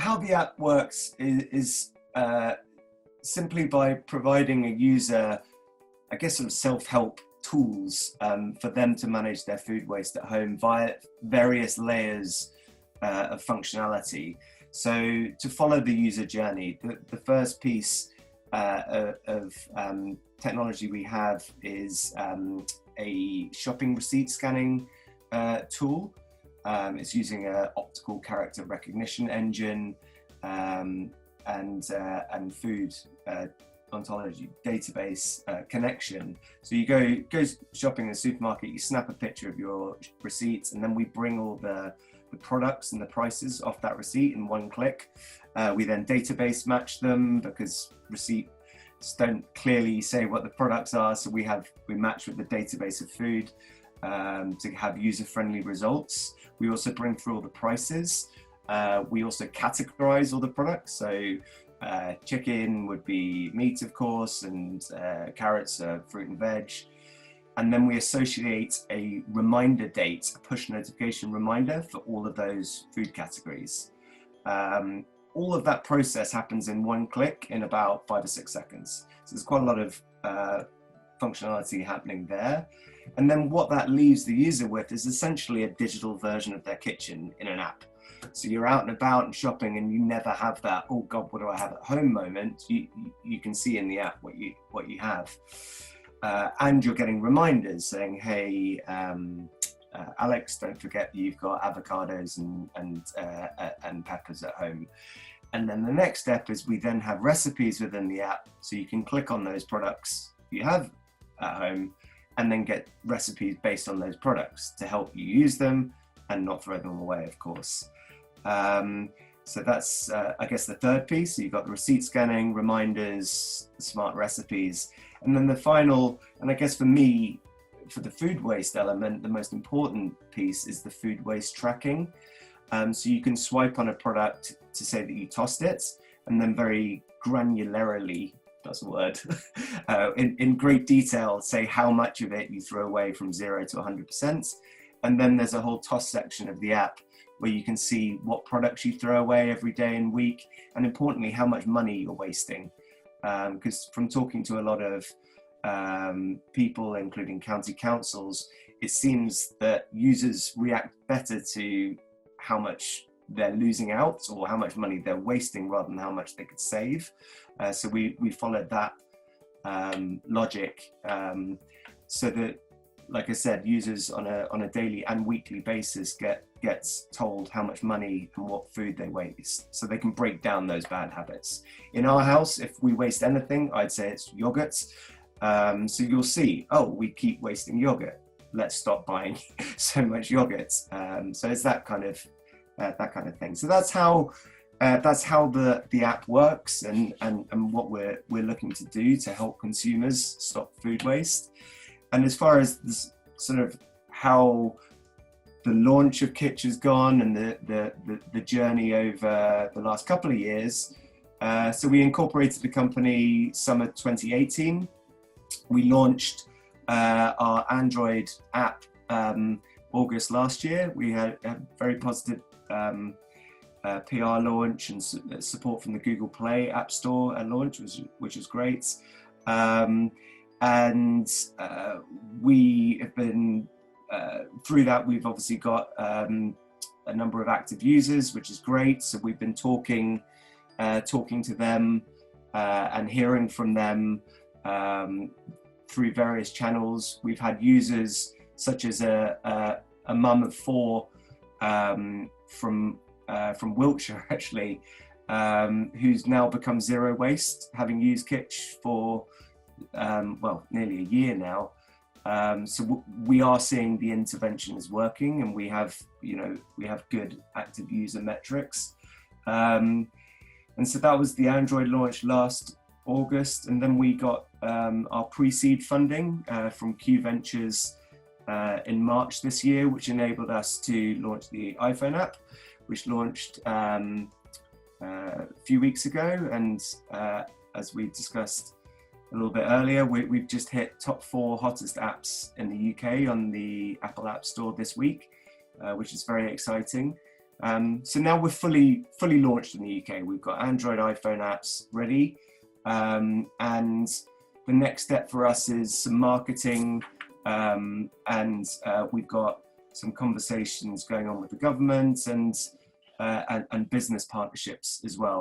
how the app works is simply by providing a user, I guess, some self-help tools for them to manage their food waste at home via various layers of functionality. So to follow the user journey, the first piece of technology we have is a shopping receipt scanning tool. It's using an optical character recognition engine and food ontology database connection. So you go shopping in a supermarket, you snap a picture of your receipts, and then we bring all the products and the prices off that receipt in one click. We then database match them because receipts don't clearly say what the products are, so we match with the database of food to have user-friendly results. We also bring through all the prices. We also categorize all the products. So chicken would be meat, of course, and carrots are fruit and veg. And then we associate a reminder date, a push notification reminder for all of those food categories. All of that process happens in one click in about 5 or 6 seconds. So there's quite a lot of functionality happening there. And then what that leaves the user with is essentially a digital version of their kitchen in an app. So you're out and about and shopping, and you never have that, oh God, what do I have at home moment. You can see in the app what you have. And you're getting reminders saying, hey, Alex, don't forget you've got avocados and peppers at home. And then the next step is we then have recipes within the app, so you can click on those products you have at home and then get recipes based on those products to help you use them and not throw them away, of course. So that's, I guess, the third piece. So you've got the receipt scanning, reminders, the smart recipes. And then the final, and I guess for me, for the food waste element, the most important piece is the food waste tracking. So you can swipe on a product to say that you tossed it, and then very granularly, that's a word, in great detail, say how much of it you throw away from 0 to 100%. And then there's a whole toss section of the app where you can see what products you throw away every day and week, and importantly, how much money you're wasting. Because from talking to a lot of people, including county councils, it seems that users react better to how much they're losing out or how much money they're wasting rather than how much they could save. So we followed that logic so that, like I said, users on a daily and weekly basis gets told how much money and what food they waste, so they can break down those bad habits. In our house, if we waste anything, I'd say it's yogurt. So you'll see, oh, we keep wasting yogurt. Let's stop buying so much yogurt. So it's that kind of thing. So that's how the app works, and what we're looking to do to help consumers stop food waste. And as far as this sort of how the launch of Kitche has gone and the journey over the last couple of years, so we incorporated the company summer 2018. We launched our Android app August last year. We had a very positive PR launch and support from the Google Play App Store launch, which is great. And we have been, through that, we've obviously got a number of active users, which is great. So we've been talking to them and hearing from them through various channels. We've had users such as a mum of 4 from Wiltshire, actually, who's now become zero waste, having used Kitche for nearly a year now. So we are seeing the intervention is working, and we have good active user metrics. And so that was the Android launch last August, and then we got our pre-seed funding from Q Ventures in March this year, which enabled us to launch the iPhone app, which launched a few weeks ago. And as we discussed a little bit earlier, we've just hit top 4 hottest apps in the UK on the Apple App Store this week, which is very exciting. So now we're fully launched in the UK. We've got Android, iPhone apps ready, and the next step for us is some marketing, and we've got some conversations going on with the government and business partnerships as well.